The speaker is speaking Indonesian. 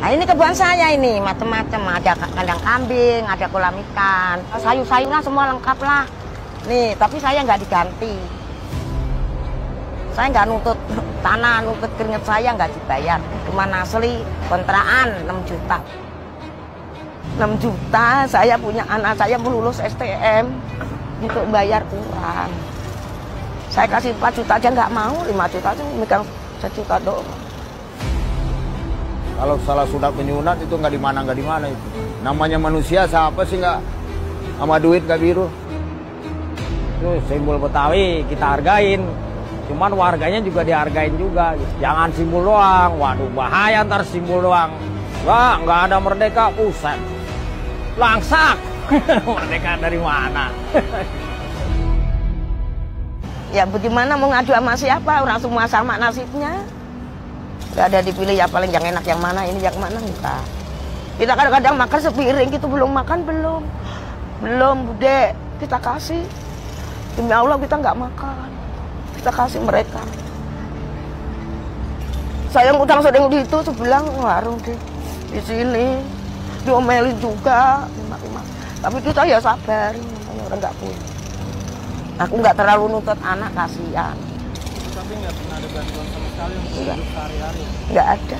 Nah ini kebun saya ini, macam-macam. Ada kandang kambing, ada kolam ikan. Sayur-sayuran semua lengkap lah. Nih, tapi saya nggak diganti. Saya nggak nuntut tanah, nuntut keringat saya nggak dibayar. Cuma asli kontrakan 6 juta. 6 juta, saya punya anak saya mau lulus STM. Untuk bayar kurang. Saya kasih 4 juta aja nggak mau, 5 juta aja megang 1 juta doang. Kalau salah sunat menyunat itu nggak di mana itu. Namanya manusia siapa sih nggak sama duit nggak biru. Itu simbol Betawi kita hargain. Cuman warganya juga dihargain juga. Jangan simbol doang. Waduh bahaya ntar simbol doang. Nggak ada merdeka, buset. Langsak. Merdeka dari mana? Ya bagaimana mau ngadu sama siapa? Orang semua sama nasibnya. Gak ada dipilih ya paling yang enak yang mana, ini yang mana enggak. Kita kadang-kadang makan sepiring, kita belum makan belum Bude, kita kasih. Demi Allah kita nggak makan, kita kasih mereka. Saya ngutang sering di itu sebelah warung di sini, diomelin juga, tapi kita ya sabar, orang nggak punya. Aku nggak terlalu nuntut anak, kasihan. Tapi nggak pernah ada bantuan sama sekali untuk hidup sehari-hari? Nggak ada.